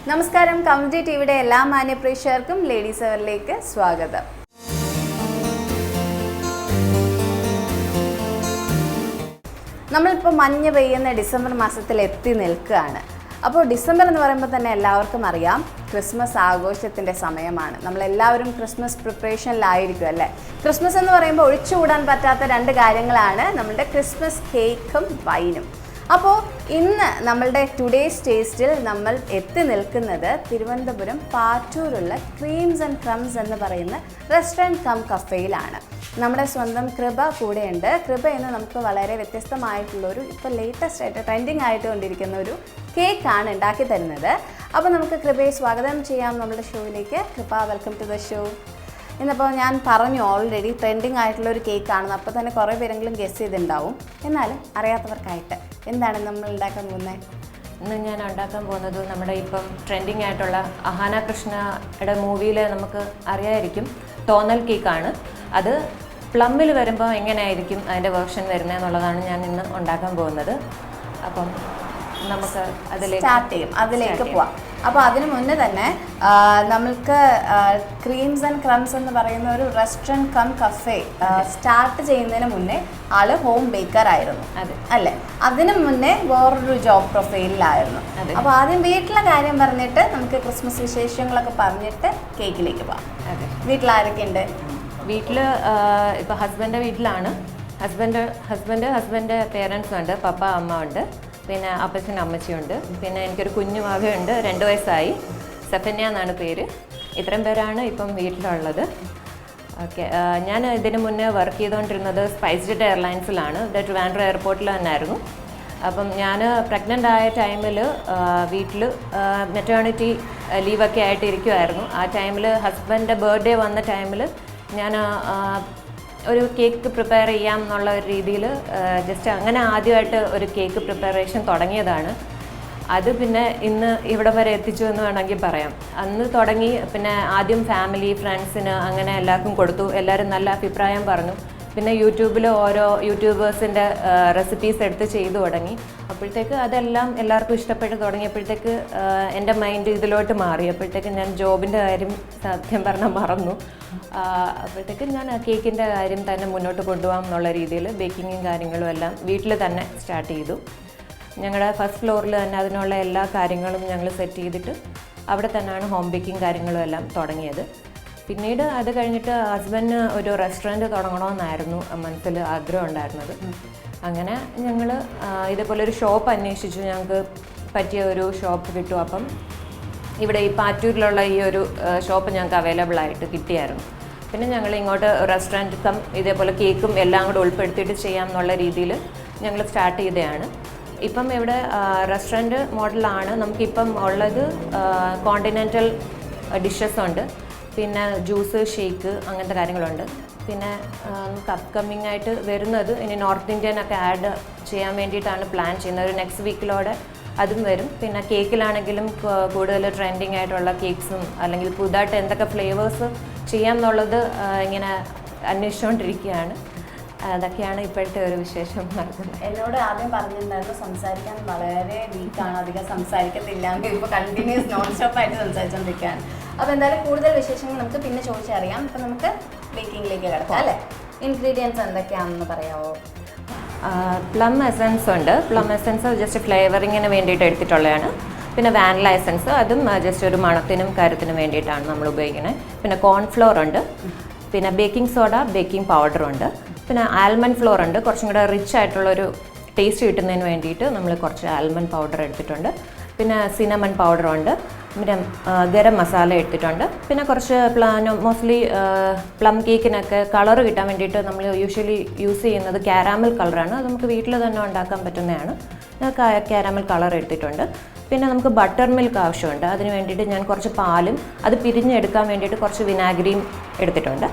നമസ്കാരം, കമ്മ്യൂണിറ്റി ടിവിയുടെ എല്ലാ മാന്യപ്രേക്ഷകർക്കും ലേഡീസ് അവറിലേക്ക് സ്വാഗതം. നമ്മളിപ്പോൾ മഞ്ഞ് പെയ്യുന്ന ഡിസംബർ മാസത്തിൽ എത്തി നിൽക്കുകയാണ്. അപ്പോൾ ഡിസംബർ എന്ന് പറയുമ്പോൾ തന്നെ എല്ലാവർക്കും അറിയാം ക്രിസ്മസ് ആഘോഷത്തിൻ്റെ സമയമാണ്. നമ്മളെല്ലാവരും ക്രിസ്മസ് പ്രിപ്പറേഷനിലായിരിക്കും അല്ലേ. ക്രിസ്മസ് എന്ന് പറയുമ്പോൾ ഒഴിച്ചുകൂടാൻ പറ്റാത്ത രണ്ട് കാര്യങ്ങളാണ് നമ്മളുടെ ക്രിസ്മസ് കേക്കും വൈനും. അപ്പോൾ ഇന്ന് നമ്മളുടെ ടുഡേയ്സ് ടേസ്റ്റിൽ നമ്മൾ എത്തി നിൽക്കുന്നത് തിരുവനന്തപുരം പാറ്റൂരുള്ള ക്രീംസ് ആൻഡ് ക്രംസ് എന്ന് പറയുന്ന റെസ്റ്റോറൻറ്റ് കം കഫേയിലാണ്. നമ്മുടെ സ്വന്തം കൃപ കൂടെയുണ്ട്. കൃപ എന്ന് നമുക്ക് വളരെ വ്യത്യസ്തമായിട്ടുള്ളൊരു ഇപ്പോൾ ലേറ്റസ്റ്റ് ആയിട്ട് ട്രെൻഡിങ് ആയിട്ടുകൊണ്ടിരിക്കുന്ന ഒരു കേക്കാണ് ഉണ്ടാക്കി തരുന്നത്. അപ്പോൾ നമുക്ക് കൃപയെ സ്വാഗതം ചെയ്യാം നമ്മുടെ ഷോയിലേക്ക്. കൃപ, വെൽക്കം ടു ദ ഷോ. ഇന്നിപ്പോൾ ഞാൻ പറഞ്ഞു ഓൾറെഡി ട്രെൻഡിങ് ആയിട്ടുള്ളൊരു കേക്കാണെന്ന്. അപ്പോൾ തന്നെ കുറേ പേരെങ്കിലും ഗസ് ചെയ്തിട്ടുണ്ടാവും. എന്നാലും അറിയാത്തവർക്കായിട്ട് എന്താണ് നമ്മൾ ഉണ്ടാക്കാൻ പോകുന്നത്? ഇന്ന് ഞാൻ ഉണ്ടാക്കാൻ പോകുന്നത് നമ്മുടെ ഇപ്പം ട്രെൻഡിങ് ആയിട്ടുള്ള അഹാന കൃഷ്ണയുടെ മൂവിയിൽ നമുക്ക് അറിയാമായിരിക്കും, തോന്നൽ കേക്കാണ്. അത് പ്ലമ്മിൽ വരുമ്പോൾ എങ്ങനെയായിരിക്കും അതിൻ്റെ വേർഷൻ വരുന്നത് എന്നുള്ളതാണ് ഞാൻ ഇന്ന് ഉണ്ടാക്കാൻ പോകുന്നത്. അപ്പം നമുക്ക് അതിലേക്ക് പോവാം. അപ്പോൾ അതിനു മുന്നേ തന്നെ നമ്മൾക്ക് ക്രീംസ് ആൻഡ് ക്രംസ് എന്ന് പറയുന്ന ഒരു റെസ്റ്റോറൻറ്റ് കം കഫേ സ്റ്റാർട്ട് ചെയ്യുന്നതിന് മുന്നേ ആള് ഹോം ബേക്കർ ആയിരുന്നു അല്ലേ. അതിനു മുന്നേ വേറൊരു ജോബ് പ്രൊഫൈലിലായിരുന്നു. അപ്പോൾ ആദ്യം വീട്ടിലെ കാര്യം പറഞ്ഞിട്ട് നമുക്ക് ക്രിസ്മസ് വിശേഷങ്ങളൊക്കെ പറഞ്ഞിട്ട് കേക്കിലേക്ക് പോവാം. വീട്ടിലാരൊക്കെ ഉണ്ട്? വീട്ടിൽ ഇപ്പോൾ ഹസ്ബൻഡിൻ്റെ വീട്ടിലാണ്. ഹസ്ബൻഡ് പേരൻസ് ഉണ്ട്, പപ്പ അമ്മ ഉണ്ട്, പിന്നെ അപ്പച്ചൻ അമ്മച്ചിയുണ്ട്, പിന്നെ എനിക്കൊരു കുഞ്ഞു മകനുണ്ട്, 2 വയസ്സായി, സെഫന്യ എന്നാണ് പേര്. ഇത്രയും പേരാണ് ഇപ്പം വീട്ടിലുള്ളത്. ഓക്കെ, ഞാൻ ഇതിന് മുന്നേ വർക്ക് ചെയ്തുകൊണ്ടിരുന്നത് സ്പൈസ് ജെറ്റ് എയർലൈൻസിലാണ്. ഇത് ട്രിവാൻഡ്രം എയർപോർട്ടിൽ തന്നെയായിരുന്നു. അപ്പം ഞാൻ പ്രഗ്നൻ്റ് ആയ ടൈമിൽ വീട്ടിൽ മെറ്റേണിറ്റി ലീവൊക്കെ ആയിട്ട് ഇരിക്കുമായിരുന്നു. ആ ടൈമിൽ ഹസ്ബൻഡിൻ്റെ ബർത്ത്ഡേ വന്ന ടൈമിൽ ഞാൻ ഒരു കേക്ക് പ്രിപ്പയർ ചെയ്യാം എന്നുള്ള ഒരു രീതിയിൽ ജസ്റ്റ് അങ്ങനെ ആദ്യമായിട്ട് ഒരു കേക്ക് പ്രിപ്പറേഷൻ തുടങ്ങിയതാണ്. അത് പിന്നെ ഇന്ന് ഇവിടെ വരെ എത്തിച്ചു എന്ന് വേണമെങ്കിൽ പറയാം. അന്ന് തുടങ്ങി പിന്നെ ആദ്യം ഫാമിലി, ഫ്രണ്ട്സിന്, അങ്ങനെ എല്ലാവർക്കും കൊടുത്തു. എല്ലാവരും നല്ല അഭിപ്രായം പറഞ്ഞു. പിന്നെ യൂട്യൂബിൽ ഓരോ യൂട്യൂബേഴ്സിൻ്റെ റെസിപ്പീസ് എടുത്ത് ചെയ്തു തുടങ്ങി. അപ്പോഴത്തേക്ക് അതെല്ലാം എല്ലാവർക്കും ഇഷ്ടപ്പെട്ട് തുടങ്ങിയപ്പോഴത്തേക്ക് എൻ്റെ മൈൻഡ് ഇതിലോട്ട് മാറി. അപ്പോഴത്തേക്ക് ഞാൻ ജോബിൻ്റെ കാര്യം സത്യം പറഞ്ഞാൽ മറന്നു. അപ്പോഴത്തേക്ക് ഞാൻ കേക്കിൻ്റെ കാര്യം തന്നെ മുന്നോട്ട് കൊണ്ടുപോകാം എന്നുള്ള രീതിയിൽ ബേക്കിങ്ങും കാര്യങ്ങളും എല്ലാം വീട്ടിൽ തന്നെ സ്റ്റാർട്ട് ചെയ്തു. ഞങ്ങളുടെ ഫസ്റ്റ് ഫ്ലോറിൽ തന്നെ അതിനുള്ള എല്ലാ കാര്യങ്ങളും ഞങ്ങൾ സെറ്റ് ചെയ്തിട്ട് അവിടെ തന്നെയാണ് ഹോം ബേക്കിംഗ് കാര്യങ്ങളും എല്ലാം തുടങ്ങിയത്. പിന്നീട് അത് കഴിഞ്ഞിട്ട് ഹസ്ബൻഡിന് ഒരു റെസ്റ്റോറൻറ്റ് തുടങ്ങണമെന്നായിരുന്നു മനസ്സിൽ ആഗ്രഹം ഉണ്ടായിരുന്നത്. അങ്ങനെ ഞങ്ങൾ ഇതേപോലെ ഒരു ഷോപ്പ് അന്വേഷിച്ചു. ഞങ്ങൾക്ക് പറ്റിയ ഒരു ഷോപ്പ് കിട്ടും. അപ്പം ഇവിടെ ഈ പാറ്റൂരിലുള്ള ഈ ഒരു ഷോപ്പ് ഞങ്ങൾക്ക് അവൈലബിൾ ആയിട്ട് കിട്ടിയായിരുന്നു. പിന്നെ ഞങ്ങൾ ഇങ്ങോട്ട് റെസ്റ്റോറൻറ്റ് കം ഇതേപോലെ കേക്കും എല്ലാം കൂടെ ഉൾപ്പെടുത്തിയിട്ട് ചെയ്യാം എന്നുള്ള രീതിയിൽ ഞങ്ങൾ സ്റ്റാർട്ട് ചെയ്തതാണ്. ഇപ്പം ഇവിടെ റെസ്റ്റോറൻറ്റ് മോഡലാണ് നമുക്കിപ്പം ഉള്ളത്. കോണ്ടിനെൻ്റൽ ഡിഷസ് ഉണ്ട്, പിന്നെ ജ്യൂസ്, ഷേക്ക്, അങ്ങനത്തെ കാര്യങ്ങളുണ്ട്. പിന്നെ നമുക്ക് അപ്കമ്മിങ് ആയിട്ട് വരുന്നത് ഇനി നോർത്ത് ഇന്ത്യൻ ഒക്കെ ആഡ് ചെയ്യാൻ വേണ്ടിയിട്ടാണ് പ്ലാൻ ചെയ്യുന്നത്. ഒരു നെക്സ്റ്റ് വീക്കിലോടെ അതും വരും. പിന്നെ കേക്കിലാണെങ്കിലും കൂടുതൽ ട്രെൻഡിങ് ആയിട്ടുള്ള കേക്ക്സും അല്ലെങ്കിൽ പുതുതായിട്ട് എന്തൊക്കെ ഫ്ലേവേഴ്സ് ചെയ്യാം എന്നുള്ളത് ഇങ്ങനെ അന്വേഷിച്ചുകൊണ്ടിരിക്കുകയാണ്. അതൊക്കെയാണ് ഇപ്പോഴത്തെ ഒരു വിശേഷം നടക്കുന്നത്. എന്നോട് ആദ്യം പറഞ്ഞിട്ടുണ്ടായിരുന്നു സംസാരിക്കാൻ വളരെ വീക്കാണ്, അധികം സംസാരിക്കത്തില്ല. ഇപ്പോൾ കണ്ടിന്യൂസ് നോൺ സ്റ്റോപ്പായിട്ട് സംസാരിച്ചുകൊണ്ടിരിക്കുകയാണ്. അപ്പോൾ എന്തായാലും കൂടുതൽ വിശേഷങ്ങൾ നമുക്ക് പിന്നെ ചോദിച്ചറിയാം. ഇപ്പം നമുക്ക് ബേക്കിങ്ങിലേക്ക് കിടക്കാം അല്ലേ. ഇൻഗ്രീഡിയൻസ് എന്തൊക്കെയാണെന്ന് പറയാമോ? പ്ലം എസൻസ് ഉണ്ട്. പ്ലം എസൻസ് ജസ്റ്റ് ഫ്ലേവറിങ്ങിന് വേണ്ടിയിട്ട് എടുത്തിട്ടുള്ളതാണ്. പിന്നെ വാനില എസൻസ്, അതും ജസ്റ്റ് ഒരു മണത്തിനും കാര്യത്തിനും വേണ്ടിയിട്ടാണ് നമ്മൾ ഉപയോഗിക്കുന്നത്. പിന്നെ കോൺഫ്ലോർ ഉണ്ട്, പിന്നെ ബേക്കിംഗ് സോഡ, ബേക്കിംഗ് പൗഡർ ഉണ്ട്, പിന്നെ ആൽമണ്ട് ഫ്ലോർ ഉണ്ട്. കുറച്ചും കൂടെ റിച്ച് ആയിട്ടുള്ളൊരു ടേസ്റ്റ് കിട്ടുന്നതിന് വേണ്ടിയിട്ട് നമ്മൾ കുറച്ച് ആൽമണ്ട് പൗഡർ എടുത്തിട്ടുണ്ട്. പിന്നെ സിനമൺ പൗഡറുണ്ട്, പിന്നെ ഗരം മസാല എടുത്തിട്ടുണ്ട്. പിന്നെ കുറച്ച് മോസ്റ്റ്ലി പ്ലം കേക്കിനൊക്കെ കളർ കിട്ടാൻ വേണ്ടിയിട്ട് നമ്മൾ യൂഷ്വലി യൂസ് ചെയ്യുന്നത് കാരാമൽ കളറാണ്. അത് നമുക്ക് വീട്ടിൽ തന്നെ ഉണ്ടാക്കാൻ പറ്റുന്നതാണ്. കാരാമൽ കളർ എടുത്തിട്ടുണ്ട്. പിന്നെ നമുക്ക് ബട്ടർ മിൽക്ക് ആവശ്യമുണ്ട്. അതിന് വേണ്ടിയിട്ട് ഞാൻ കുറച്ച് പാലും അത് പിരിഞ്ഞെടുക്കാൻ വേണ്ടിയിട്ട് കുറച്ച് വിനാഗിരിയും എടുത്തിട്ടുണ്ട്.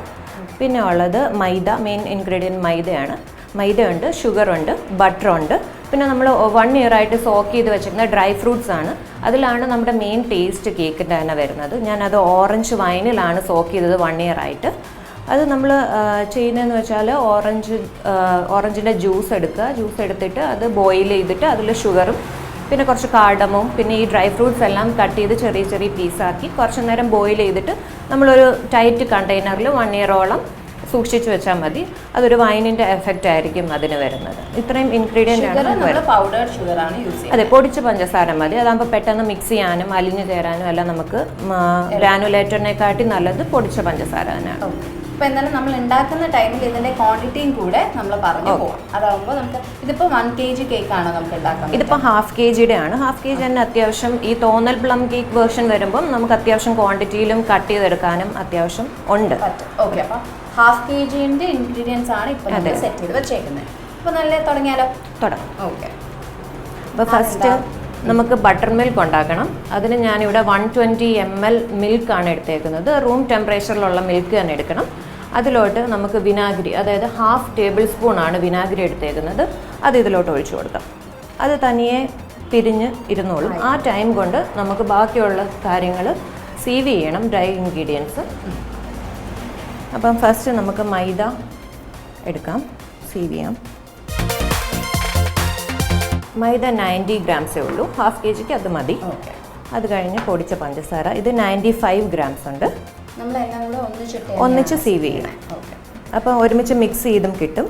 പിന്നെ ഉള്ളത് മൈദ, മെയിൻ ഇൻഗ്രീഡിയൻറ്റ് മൈദയാണ്. മൈദയുണ്ട്, ഷുഗറുണ്ട്, ബട്ടറുണ്ട്. പിന്നെ നമ്മൾ 1 year ആയിട്ട് സോക്ക് ചെയ്ത് വെച്ചിരുന്ന ഡ്രൈ ഫ്രൂട്ട്സ് ആണ്. അതിലാണ് നമ്മുടെ മെയിൻ ടേസ്റ്റ് കേക്കിൻ്റെ തന്നെ വരുന്നത്. ഞാനത് ഓറഞ്ച് വൈനിലാണ് സോക്ക് ചെയ്തത് 1 year ആയിട്ട്. അത് നമ്മൾ ചെയ്യുന്നതെന്ന് വെച്ചാൽ ഓറഞ്ചിൻ്റെ ജ്യൂസ് എടുക്കുക. ജ്യൂസ് എടുത്തിട്ട് അത് ബോയിൽ ചെയ്തിട്ട് അതിൽ ഷുഗറും പിന്നെ കുറച്ച് കാർഡമും പിന്നെ ഈ ഡ്രൈ ഫ്രൂട്ട്സ് എല്ലാം കട്ട് ചെയ്ത് ചെറിയ ചെറിയ പീസാക്കി കുറച്ച് നേരം ബോയിൽ ചെയ്തിട്ട് നമ്മളൊരു ടൈറ്റ് കണ്ടെയ്നറിൽ 1 ഇയറോളം സൂക്ഷിച്ച് വെച്ചാൽ മതി. അതൊരു വൈനിൻ്റെ എഫക്റ്റ് ആയിരിക്കും അതിന് വരുന്നത്. ഇത്രയും ഇൻഗ്രീഡിയൻ്റ് ആണ് വരുന്നത്. അതെ, പൊടിച്ച പഞ്ചസാര മതി. അതാകുമ്പോൾ പെട്ടെന്ന് മിക്സ് ചെയ്യാനും അലിഞ്ഞു ചേരാനും എല്ലാം നമുക്ക് ഗ്രാനുലേറ്ററിനെക്കാട്ടി നല്ലത് പൊടിച്ച പഞ്ചസാര തന്നെയാണ്. അപ്പോൾ എന്തായാലും നമ്മൾ ഉണ്ടാക്കുന്ന ടൈമിൽ ഇതിൻ്റെ ക്വാണ്ടിറ്റിയും കൂടെ നമ്മൾ പറഞ്ഞു പോകാം. അതാകുമ്പോൾ നമുക്ക് ഇതിപ്പോൾ 1 kg കേക്കാണോ നമുക്ക് ഉണ്ടാക്കാം? ഇതിപ്പോൾ ½ kg ആണ്. ½ kg തന്നെ അത്യാവശ്യം ഈ തോന്നൽ പ്ലം കേക്ക് വേർഷൻ വരുമ്പം നമുക്ക് അത്യാവശ്യം ക്വാണ്ടിറ്റിയിലും കട്ട് ചെയ്തെടുക്കാനും അത്യാവശ്യം ഉണ്ട്. ഓക്കെ, അപ്പോൾ ½ kgൻ്റെ ഇൻഗ്രീഡിയൻസ് ആണ് ഇപ്പോൾ നമ്മൾ സെറ്റ് ചെയ്ത് വെച്ചേക്കുന്നത്. അപ്പോൾ നല്ല തുടങ്ങിയാലോ? തുടങ്ങാം. ഓക്കെ, അപ്പോൾ ഫസ്റ്റ് നമുക്ക് ബട്ടർ മിൽക്ക് ഉണ്ടാക്കണം. അതിന് ഞാനിവിടെ 120 ml മിൽക്കാണ് എടുത്തേക്കുന്നത്. റൂം ടെമ്പറേച്ചറിലുള്ള മിൽക്ക് തന്നെ എടുക്കണം. അതിലോട്ട് നമുക്ക് വിനാഗിരി, അതായത് ½ ടേബിൾ സ്പൂൺ ആണ് വിനാഗിരി എടുത്തേക്കുന്നത്. അത് ഇതിലോട്ട് ഒഴിച്ചു കൊടുക്കാം. അത് തനിയെ പിരിഞ്ഞ് ഇരുന്നോളും. ആ ടൈം കൊണ്ട് നമുക്ക് ബാക്കിയുള്ള കാര്യങ്ങൾ സീവ് ചെയ്യണം, ഡ്രൈ ഇൻഗ്രീഡിയൻസ്. അപ്പം ഫസ്റ്റ് നമുക്ക് മൈദ എടുക്കാം, സീവ് ചെയ്യാം. മൈദ 90 ഗ്രാംസേ ഉള്ളൂ. ½ kgക്ക് അത് മതി. അത് കഴിഞ്ഞ് പൊടിച്ച പഞ്ചസാര, ഇത് 95 ഗ്രാംസ് ഉണ്ട്. ഒന്നിച്ച് സീവ് ചെയ്യണം. അപ്പം ഒരുമിച്ച് മിക്സ് ചെയ്തും കിട്ടും.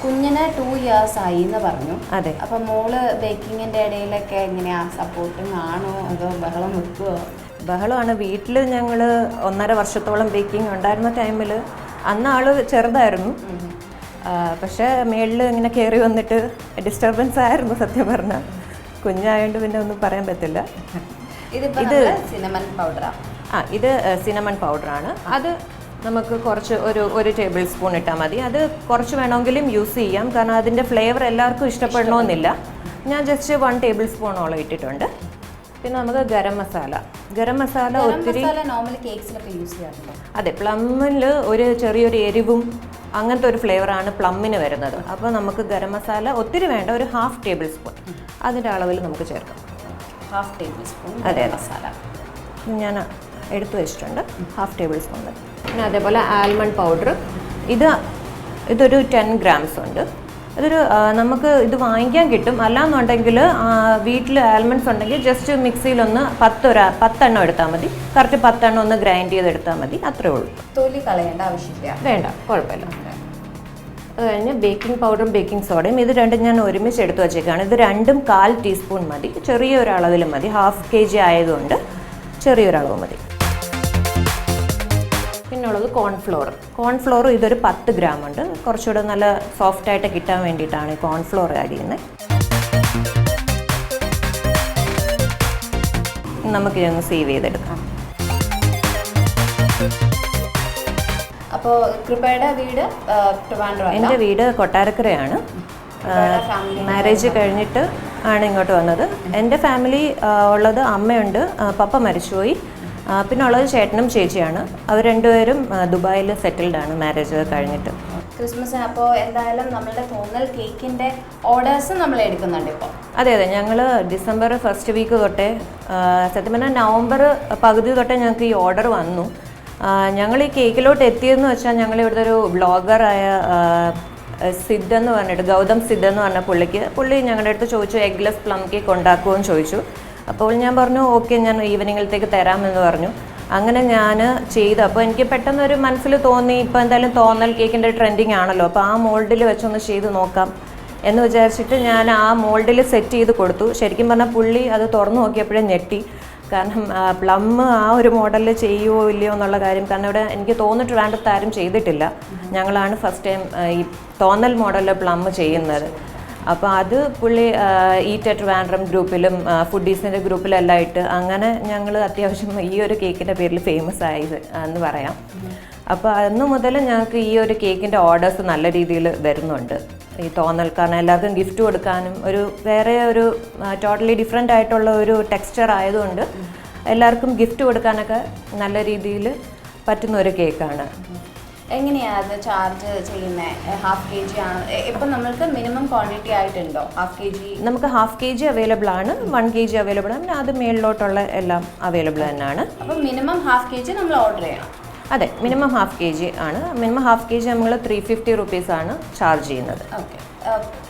കുഞ്ഞിന് 2 years ആയി എന്ന് പറഞ്ഞു. അതെ. അപ്പം മോള് ബേക്കിങ്ങിൻ്റെ ഇടയിലൊക്കെ എങ്ങനെയാ, സപ്പോർട്ടിങ് ആണോ അതോ ബഹളം വെക്കുവോ? ബഹളമാണ്. വീട്ടിൽ ഞങ്ങൾ 1.5 വർഷത്തോളം ബേക്കിംഗ് ഉണ്ടായിരുന്ന ടൈമിൽ അന്ന് ആള് ചെറുതായിരുന്നു. പക്ഷേ മേളിൽ ഇങ്ങനെ കയറി വന്നിട്ട് ഡിസ്റ്റർബൻസ് ആയിരുന്നു സത്യം പറഞ്ഞാൽ. കുഞ്ഞായതുകൊണ്ട് പിന്നെ ഒന്നും പറയാൻ പറ്റില്ല. ഇത് സിനമൺ പൗഡറാണ്. ഇത് സിനമൺ പൗഡറാണ്. അത് നമുക്ക് കുറച്ച് ഒരു ടേബിൾ സ്പൂൺ ഇട്ടാൽ മതി. അത് കുറച്ച് വേണമെങ്കിലും യൂസ് ചെയ്യാം, കാരണം അതിൻ്റെ ഫ്ലേവർ എല്ലാവർക്കും ഇഷ്ടപ്പെടണമെന്നില്ല. ഞാൻ ജസ്റ്റ് 1 ടേബിൾ സ്പൂണോളം ഇട്ടിട്ടുണ്ട്. പിന്നെ നമുക്ക് ഗരം മസാല ഒത്തിരി അതെ, പ്ലമ്മിൽ ഒരു ചെറിയൊരു എരിവും അങ്ങനത്തെ ഒരു ഫ്ലേവറാണ് പ്ലമ്മിന് വരുന്നത്. അപ്പോൾ നമുക്ക് ഗരം മസാല ഒത്തിരി വേണ്ട, ഒരു ½ ടേബിൾ സ്പൂൺ അതിൻ്റെ അളവിൽ നമുക്ക് ചേർക്കാം. ½ ടേബിൾ സ്പൂൺ അതെ മസാല ഞാൻ എടുത്തു വെച്ചിട്ടുണ്ട്. ½ ടേബിൾ സ്പൂൺ. പിന്നെ അതേപോലെ ആൽമണ്ട് പൗഡർ, ഇതൊരു 10 ഗ്രാംസ് ഉണ്ട്. അതൊരു നമുക്ക് ഇത് വാങ്ങിക്കാൻ കിട്ടും. അല്ലാന്നുണ്ടെങ്കിൽ വീട്ടിൽ ആൽമണ്ട്സ് ഉണ്ടെങ്കിൽ ജസ്റ്റ് മിക്സിയിലൊന്ന് 10 എണ്ണം എടുത്താൽ മതി. കറക്റ്റ് 10 എണ്ണം ഒന്ന് ഗ്രൈൻഡ് ചെയ്തെടുത്താൽ മതി. അത്രേ ഉള്ളൂ. തൊലി കളയേണ്ട ആവശ്യമില്ല. വേണ്ട, കുഴപ്പമില്ല. അത് കഴിഞ്ഞ് ബേക്കിംഗ് പൗഡറും ബേക്കിംഗ് സോഡയും ഇത് രണ്ടും ഞാൻ ഒരുമിച്ച് എടുത്ത് വെച്ചേക്കാണ്. ഇത് രണ്ടും 1/4 ടീസ്പൂൺ മതി. ചെറിയൊരളവിൽ മതി. ½ kg ആയതുകൊണ്ട് ചെറിയൊരളവ് മതി. പിന്നുള്ളത് കോൺഫ്ലോർ ഇതൊരു 10 ഗ്രാം ഉണ്ട്. കുറച്ചുകൂടെ നല്ല സോഫ്റ്റായിട്ട് കിട്ടാൻ വേണ്ടിയിട്ടാണ് ഈ കോൺഫ്ലോർ ആഡ് ചെയ്യുന്നത്. നമുക്കിതൊന്ന് സീവ് ചെയ്തെടുക്കാം. അപ്പോൾ കൃപയുടെ വീട് ട്രിവാൻഡ്രം? എൻ്റെ വീട് കൊട്ടാരക്കരയാണ്. മാരേജ് കഴിഞ്ഞിട്ട് ആണ് ഇങ്ങോട്ട് വന്നത്. എൻ്റെ ഫാമിലി ഉള്ളത് അമ്മയുണ്ട്, പപ്പ മരിച്ചുപോയി. പിന്നെ ഉള്ളത് ചേട്ടനും ചേച്ചിയാണ്. അവർ രണ്ടുപേരും ദുബായിൽ സെറ്റിൽഡ് ആണ് മാരേജ് കഴിഞ്ഞിട്ട്. ക്രിസ്മസിന് അപ്പോൾ എന്തായാലും നമ്മളുടെ തോന്നൽ കേക്കിൻ്റെ ഓർഡേഴ്സ് നമ്മൾ എടുക്കുന്നുണ്ട് ഇപ്പോൾ? അതെ, ഞങ്ങൾ ഡിസംബർ ഫസ്റ്റ് വീക്ക് തൊട്ടേ, സത്യം പറഞ്ഞാൽ നവംബർ പകുതി തൊട്ടേ ഞങ്ങൾക്ക് ഈ ഓർഡർ വന്നു. ഞങ്ങൾ ഈ കേക്കിലോട്ട് എത്തിയതെന്ന് വെച്ചാൽ ഞങ്ങൾ ഇവിടുത്തെ ഒരു ബ്ലോഗറായ സിദ്ധ് എന്ന് പറഞ്ഞിട്ട്, ഗൗതം സിദ്ധ് എന്ന് പറഞ്ഞ പുള്ളി ഞങ്ങളുടെ അടുത്ത് ചോദിച്ചു എഗ്ലെസ് പ്ലം കേക്ക് ഉണ്ടാക്കുമോ എന്ന് ചോദിച്ചു. അപ്പോൾ ഞാൻ പറഞ്ഞു ഓക്കെ, ഞാൻ ഈവനിങ്ങിലത്തേക്ക് തരാമെന്ന് പറഞ്ഞു. അങ്ങനെ ഞാൻ ചെയ്തു. അപ്പോൾ എനിക്ക് പെട്ടെന്നൊരു മനസ്സിൽ തോന്നി, ഇപ്പോൾ എന്തായാലും തോന്നൽ കേക്കിൻ്റെ ട്രെൻഡിങ് ആണല്ലോ, അപ്പോൾ ആ മോൾഡിൽ വെച്ചൊന്ന് ചെയ്ത് നോക്കാം എന്ന് വിചാരിച്ചിട്ട് ഞാൻ ആ മോൾഡിൽ സെറ്റ് ചെയ്ത് കൊടുത്തു. ശരിക്കും പറഞ്ഞാൽ പുള്ളി അത് തുറന്നു നോക്കിയപ്പോഴേ ഞെട്ടി. കാരണം പ്ലം ആ ഒരു മോഡലിൽ ചെയ്യുമോ ഇല്ലയോ എന്നുള്ള കാര്യം. കാരണം ഇവിടെ എനിക്ക് തോന്നിട്ട് വേണ്ടത് ആരും ചെയ്തിട്ടില്ല. ഞങ്ങളാണ് ഫസ്റ്റ് ടൈം ഈ തോന്നൽ മോഡലിൽ പ്ലം ചെയ്യുന്നത്. അപ്പോൾ അത് പുള്ളി ഈറ്റ് അറ്റ് ട്രിവാൻഡ്രം ഗ്രൂപ്പിലും ഫുഡീസിൻ്റെ ഗ്രൂപ്പിലെല്ലാം ഇട്ട് അങ്ങനെ ഞങ്ങൾ അത്യാവശ്യം ഈ ഒരു കേക്കിൻ്റെ പേരിൽ ഫേമസ് ആയത് എന്ന് പറയാം. അപ്പോൾ അന്ന് മുതൽ ഞങ്ങൾക്ക് ഈ ഒരു കേക്കിൻ്റെ ഓർഡേഴ്സ് നല്ല രീതിയിൽ വരുന്നുണ്ട്. ഈ തോന്നൽ, കാരണം എല്ലാവർക്കും ഗിഫ്റ്റ് കൊടുക്കാനും ഒരു വേറെ ഒരു ടോട്ടലി ഡിഫറെൻ്റ് ആയിട്ടുള്ള ഒരു ടെക്സ്ചർ ആയതുകൊണ്ട് എല്ലാവർക്കും ഗിഫ്റ്റ് കൊടുക്കാനൊക്കെ നല്ല രീതിയിൽ പറ്റുന്ന ഒരു കേക്കാണ്. എങ്ങനെയാണ് അത് ചാർജ് ചെയ്യുന്നത്? ½ kg ആണ് ഇപ്പം നമ്മൾക്ക് മിനിമം ക്വാണ്ടിറ്റി ആയിട്ടുണ്ടോ? ½ kg നമുക്ക് ½ kg അവൈലബിൾ ആണ്, 1 kg അവൈലബിൾ ആണ്, പിന്നെ അത് മേളിലോട്ടുള്ള എല്ലാം അവൈലബിൾ തന്നെയാണ്. അപ്പം മിനിമം ½ kg നമ്മൾ ഓർഡർ ചെയ്യണം. അതെ, മിനിമം ഹാഫ് kg ആണ്. മിനിമം ഹാഫ് kg നമ്മൾ 350 റുപ്പീസാണ് ചാർജ് ചെയ്യുന്നത്. ഓക്കെ,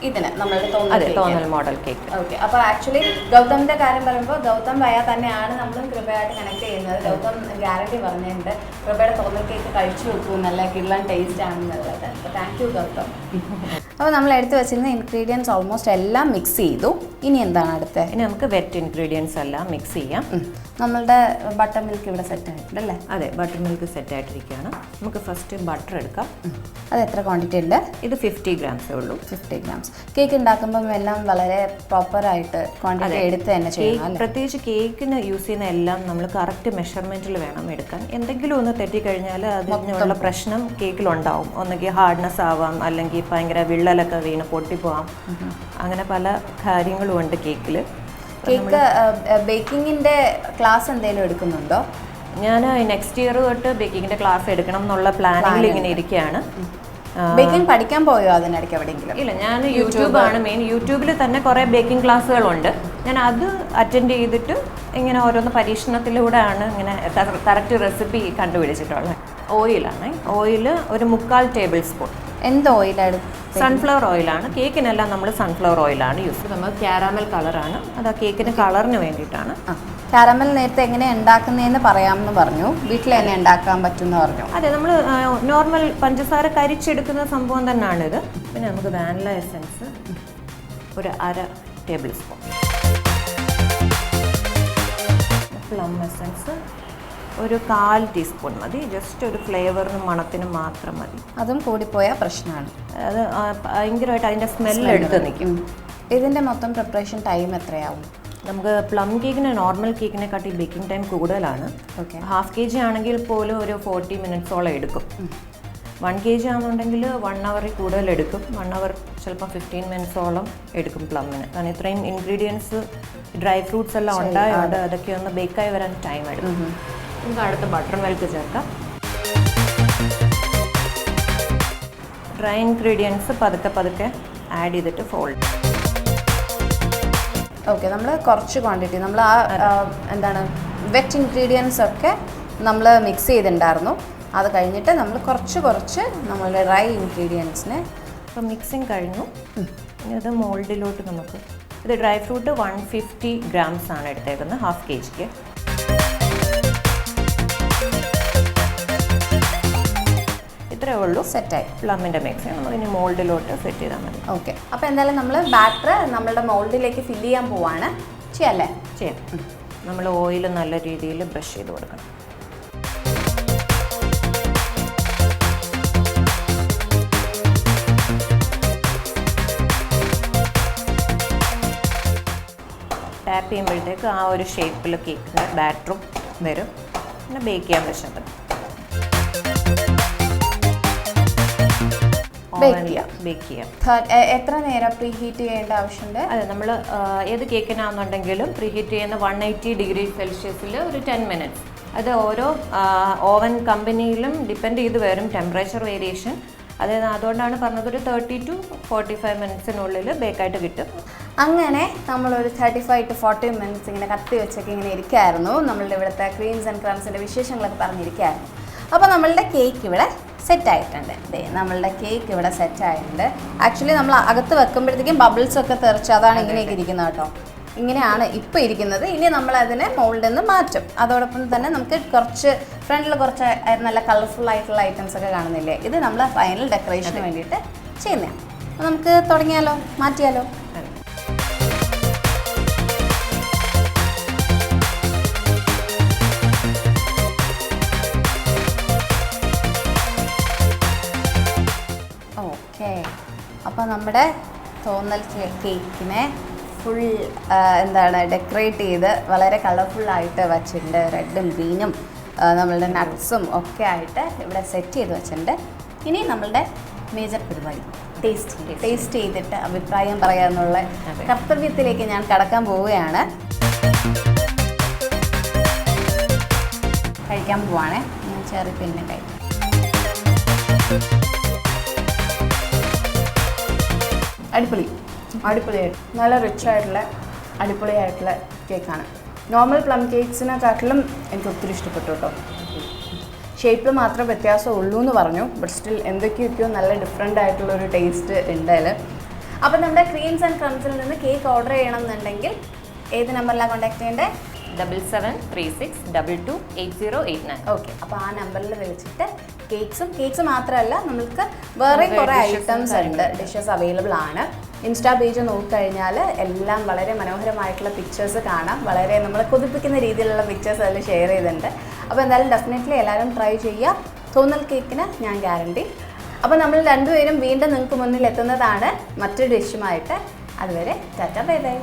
ഇതിന് നമ്മളുടെ തോന്നൽ മോഡൽ കേക്ക്. ഓക്കെ, അപ്പോൾ ആക്ച്വലി ഗൗതമിൻ്റെ കാര്യം പറയുമ്പോൾ ഗൗതം വയ തന്നെയാണ് നമ്മളും കൃപയായിട്ട് കണക്ട് ചെയ്യുന്നത്. ഗൗതം ഗ്യാരണ്ടി പറഞ്ഞിട്ടുണ്ട് കൃപയുടെ തോന്നൽ കേക്ക് കഴിച്ചു നോക്കൂ, നല്ല കിള്ളൻ ടേസ്റ്റ് ആണെന്നുള്ളത്. അപ്പോൾ താങ്ക് യു ഗൗതം. അപ്പോൾ നമ്മൾ എടുത്ത് വെച്ചിരുന്ന ഇൻഗ്രീഡിയൻസ് ഓൾമോസ്റ്റ് എല്ലാം മിക്സ് ചെയ്തു. ഇനി എന്താണ് അടുത്ത്? ഇനി നമുക്ക് വെറ്റ് ഇൻഗ്രീഡിയൻസ് എല്ലാം മിക്സ് ചെയ്യാം. നമ്മളുടെ ബട്ടർ മിൽക്ക് ഇവിടെ സെറ്റ് ആയിട്ടുണ്ട് അല്ലേ? അതെ, ബട്ടർ മിൽക്ക് സെറ്റ് ആയിട്ടിരിക്കുകയാണ്. നമുക്ക് ഫസ്റ്റ് ബട്ടർ എടുക്കാം. അത് എത്ര ക്വാണ്ടിറ്റി ഉണ്ട്? ഇത് 50 ഗ്രാംസേ ഉള്ളൂ. 50 ഗ്രാംസ്. കേക്ക് ഉണ്ടാക്കുമ്പോൾ എല്ലാം വളരെ പ്രോപ്പറായിട്ട് ക്വാണ്ടിറ്റി എടുത്ത് തന്നെ ചെയ്യണം. പ്രത്യേകിച്ച് കേക്കിന് യൂസ് ചെയ്യുന്ന എല്ലാം നമ്മൾ കറക്റ്റ് മെഷർമെൻറ്റിൽ വേണം എടുക്കാൻ. എന്തെങ്കിലും ഒന്ന് തെറ്റിക്കഴിഞ്ഞാൽ അതിനുള്ള പ്രശ്നം കേക്കിലുണ്ടാവും. ഒന്നുകിൽ ഹാർഡ്നെസ് ആവാം, അല്ലെങ്കിൽ ഭയങ്കര വിള്ളലൊക്കെ വീണ് പൊട്ടിപ്പോവാം. അങ്ങനെ പല കാര്യങ്ങളും ഉണ്ട് കേക്കിൽ. കേക്ക് ബേക്കിങ്ങിൻ്റെ ക്ലാസ് എന്തെങ്കിലും എടുക്കുന്നുണ്ടോ? ഞാൻ നെക്സ്റ്റ് ഇയർ തൊട്ട് ബേക്കിങ്ങിൻ്റെ ക്ലാസ് എടുക്കണം എന്നുള്ള പ്ലാനിങ്ങിൽ ഇങ്ങനെ ഇരിക്കുകയാണ്. ബേക്കിംഗ് പഠിക്കാൻ പോയോ അതിനിടയ്ക്ക് എവിടെയെങ്കിലും? ഇല്ല, ഞാൻ യൂട്യൂബാണ് മെയിൻ. യൂട്യൂബിൽ തന്നെ കുറേ ബേക്കിംഗ് ക്ലാസ്സുകളുണ്ട്. ഞാൻ അത് അറ്റൻഡ് ചെയ്തിട്ട് ഇങ്ങനെ ഓരോന്ന് പരീക്ഷണത്തിലൂടെയാണ് ഇങ്ങനെ കറക്റ്റ് റെസിപ്പി കണ്ടുപിടിച്ചിട്ടുള്ളത്. ഓയിലാണ്. ഓയിൽ ഒരു 3/4 ടേബിൾ സ്പൂൺ. എന്ത് ഓയിലാണ്? സൺഫ്ലവർ ഓയിലാണ്. കേക്കിനെല്ലാം നമ്മൾ സൺഫ്ലവർ ഓയിലാണ് യൂസ് ചെയ്യുന്നത്. നമ്മൾ ക്യാരാമൽ കളറാണ്. അത് ആ കേക്കിന് കളറിന് വേണ്ടിയിട്ടാണ്. കാരമൽ നേരത്തെ എങ്ങനെയാണ് ഉണ്ടാക്കുന്നതെന്ന് പറയാമെന്ന് പറഞ്ഞു. വീട്ടിൽ തന്നെ ഉണ്ടാക്കാൻ പറ്റുമെന്ന് പറഞ്ഞു. അതെ, നമ്മൾ നോർമൽ പഞ്ചസാര കരിച്ചെടുക്കുന്ന സംഭവം തന്നെയാണിത്. പിന്നെ നമുക്ക് വാനില എസൻസ് ഒരു 1/2 ടേബിൾ സ്പൂൺ. പ്ലം എസൻസ് ഒരു 1/4 ടീസ്പൂൺ മതി. ജസ്റ്റ് ഒരു ഫ്ലേവറിനും മണത്തിനും മാത്രം മതി. അതും കൂടിപ്പോയാൽ പ്രശ്നമാണ്. അത് ഭയങ്കരമായിട്ട് അതിൻ്റെ സ്മെല്ല് എടുത്ത് നിൽക്കും. ഇതിൻ്റെ മൊത്തം പ്രിപ്പറേഷൻ ടൈം എത്രയാവും? നമുക്ക് പ്ലം കേക്കിന് നോർമൽ കേക്കിനെക്കാട്ടി ബേക്കിംഗ് ടൈം കൂടുതലാണ്. ഓക്കെ, ഹാഫ് kg ആണെങ്കിൽ പോലും ഒരു 40 മിനിറ്റ്സോളം എടുക്കും. 1 kg ആണെന്നുണ്ടെങ്കിൽ 1 hour കൂടുതൽ എടുക്കും. 1 hour ചിലപ്പോൾ 15 മിനിറ്റ്സോളം എടുക്കും പ്ലമ്മിന്. കാരണം ഇത്രയും ഇൻഗ്രീഡിയൻസ് ഡ്രൈ ഫ്രൂട്ട്സ് എല്ലാം ഉണ്ടായതുകൊണ്ട് അതൊക്കെ ഒന്ന് ബേക്കായി വരാൻ ടൈം എടുക്കും. നമുക്ക് അടുത്ത് ബട്ടർ മിൽക്ക് ചേർക്കാം. ഡ്രൈ ഇൻഗ്രീഡിയൻസ് പതുക്കെ ആഡ് ചെയ്തിട്ട് ഫോൾഡ്. ഓക്കെ, നമ്മൾ കുറച്ച് ക്വാണ്ടിറ്റി നമ്മൾ എന്താണ് വെറ്റ് ഇൻഗ്രീഡിയൻസ് ഒക്കെ നമ്മൾ മിക്സ് ചെയ്തിട്ടുണ്ടായിരുന്നു. അത് കഴിഞ്ഞിട്ട് നമ്മൾ കുറച്ച് നമ്മളുടെ ഡ്രൈ ഇൻഗ്രീഡിയൻസിനെ അപ്പോൾ മിക്സിങ് കഴിഞ്ഞു. ഇനി അത് മോൾഡിലോട്ട് നമുക്ക് ഇത് ഡ്രൈ ഫ്രൂട്ട് 150 ഗ്രാംസ് ആണ് എടുത്തേക്കുന്നത് ഹാഫ് kgക്ക്. ഇത്രയേ ഉള്ളൂ. സെറ്റായി പ്ലമ്മിൻ്റെ മിക്സിങ്. നമുക്ക് ഇനി മോൾഡിലോട്ട് സെറ്റ് ചെയ്താൽ മതി. ഓക്കെ, അപ്പോൾ എന്തായാലും നമ്മൾ ബാറ്റർ നമ്മളുടെ മോൾഡിലേക്ക് ഫില്ല് ചെയ്യാൻ പോവാണ്. ചെയ്യാം. നമ്മൾ ഓയിൽ നല്ല രീതിയിൽ ബ്രഷ് ചെയ്ത് കൊടുക്കണം. ടാപ്പ് ചെയ്യുമ്പോഴത്തേക്ക് ആ ഒരു ഷേപ്പിൽ കേക്കിൻ്റെ ബാറ്ററും വരും. പിന്നെ ബേക്ക് ചെയ്യാൻ വെച്ചാൽ മതി. ബേക്ക് ചെയ്യാം. എത്ര നേരം പ്രീ ഹീറ്റ് ചെയ്യേണ്ട ആവശ്യമുണ്ട്? അതെ, നമ്മൾ ഏത് കേക്കിനാണെന്നുണ്ടെങ്കിലും പ്രീ ഹീറ്റ് ചെയ്യുന്ന 180 ഡിഗ്രി സെൽഷ്യസിൽ ഒരു 10 മിനിറ്റ്സ്. അത് ഓരോ ഓവൻ കമ്പനിയിലും ഡിപ്പെൻഡ് ചെയ്ത് വരും ടെമ്പറേച്ചർ വേരിയേഷൻ. അതായത് അതുകൊണ്ടാണ് പറഞ്ഞത് ഒരു 30 to 45 മിനിറ്റ്സിനുള്ളിൽ ബേക്കായിട്ട് കിട്ടും. അങ്ങനെ നമ്മളൊരു 35 to 40 മിനിറ്റ്സ് ഇങ്ങനെ കത്തി വെച്ചൊക്കെ ഇങ്ങനെ ഇരിക്കുകയായിരുന്നു. നമ്മളുടെ ഇവിടുത്തെ ക്രീംസ് ആൻഡ് ക്രംസിൻ്റെ വിശേഷങ്ങളൊക്കെ പറഞ്ഞിരിക്കുകയായിരുന്നു. അപ്പോൾ നമ്മളുടെ കേക്ക് ഇവിടെ സെറ്റായിട്ടുണ്ട്. നമ്മളുടെ കേക്ക് ഇവിടെ സെറ്റായിട്ടുണ്ട്. ആക്ച്വലി നമ്മൾ അകത്ത് വെക്കുമ്പോഴത്തേക്കും ബബിൾസൊക്കെ തെറിച്ച് അതാണ് ഇങ്ങനെയൊക്കെ ഇരിക്കുന്നത് കേട്ടോ. ഇങ്ങനെയാണ് ഇപ്പോൾ ഇരിക്കുന്നത്. ഇനി നമ്മളതിനെ മോൾഡിൽ നിന്ന് മാറ്റും. അതോടൊപ്പം തന്നെ നമുക്ക് കുറച്ച് ഫ്രണ്ടിൽ കുറച്ച് നല്ല കളർഫുൾ ആയിട്ടുള്ള ഐറ്റംസ് ഒക്കെ കാണുന്നില്ലേ, ഇത് നമ്മൾ ഫൈനൽ ഡെക്കറേഷന് വേണ്ടിയിട്ട് ചെയ്യുന്നതാണ്. അപ്പോൾ നമുക്ക് തുടങ്ങിയാലോ, മാറ്റിയാലോ? ഓക്കെ, അപ്പോൾ നമ്മുടെ തോന്നൽ കേക്കിനെ ഫുൾ ഡെക്കറേറ്റ് ചെയ്ത് വളരെ കളർഫുള്ളായിട്ട് വെച്ചിട്ടുണ്ട്. റെഡും ഗ്രീനും നമ്മളുടെ നട്ട്സും ഒക്കെ ആയിട്ട് ഇവിടെ സെറ്റ് ചെയ്ത് വെച്ചിട്ടുണ്ട്. ഇനി നമ്മളുടെ മേജർ പരിപാടി ടേസ്റ്റ് ചെയ്തിട്ട് അഭിപ്രായം പറയാമെന്നുള്ള കർത്തവ്യത്തിലേക്ക് ഞാൻ കടക്കാൻ പോവുകയാണ്. കഴിക്കാൻ പോവാണേ. ഞാൻ ചെറിയ പിന്നെ കഴിക്കാം. അടിപൊളിയായിട്ട് നല്ല റിച്ചായിട്ടുള്ള അടിപൊളിയായിട്ടുള്ള കേക്കാണ്. നോർമൽ പ്ലം കേക്ക്സിനെക്കാട്ടിലും എനിക്ക് ഒത്തിരി ഇഷ്ടപ്പെട്ടു കേട്ടോ. ഷേപ്പിൽ മാത്രം വ്യത്യാസം ഉള്ളൂ എന്ന് പറഞ്ഞു. ബട്ട് സ്റ്റിൽ എന്തൊക്കെയൊക്കെയോ നല്ല ഡിഫറെൻ്റ് ആയിട്ടുള്ളൊരു ടേസ്റ്റ് ഉണ്ട് അതിൽ. അപ്പോൾ നമ്മുടെ ക്രീംസ് ആൻഡ് ക്രംസിൽ നിന്ന് കേക്ക് ഓർഡർ ചെയ്യണം എന്നുണ്ടെങ്കിൽ ഏത് നമ്പറിലാണ് കോൺടാക്ട് ചെയ്യേണ്ടത്? 7736228089. ഓക്കെ, അപ്പോൾ ആ നമ്പറിൽ വിളിച്ചിട്ട് കേക്ക്സ് മാത്രമല്ല നമ്മൾക്ക് വേറെ കുറേ ഐറ്റംസ് ഉണ്ട്, ഡിഷസ് അവൈലബിൾ ആണ്. ഇൻസ്റ്റാ പേജ് നോക്കിക്കഴിഞ്ഞാൽ എല്ലാം വളരെ മനോഹരമായിട്ടുള്ള പിക്ചേഴ്സ് കാണാം. വളരെ നമ്മളെ കൊതിപ്പിക്കുന്ന രീതിയിലുള്ള പിക്ചേഴ്സ് അതിൽ ഷെയർ ചെയ്തിട്ടുണ്ട്. അപ്പോൾ എന്തായാലും ഡെഫിനറ്റ്ലി എല്ലാവരും ട്രൈ ചെയ്യുക. തോന്നൽ കേക്കിന് ഞാൻ ഗ്യാരണ്ടി. അപ്പോൾ നമ്മൾ രണ്ടുപേരും വീണ്ടും നിങ്ങൾക്ക് മുന്നിൽ എത്തുന്നതാണ് മറ്റൊരു ഡിഷുമായിട്ട്. അതുവരെ ടാറ്റ ബൈ ബൈ.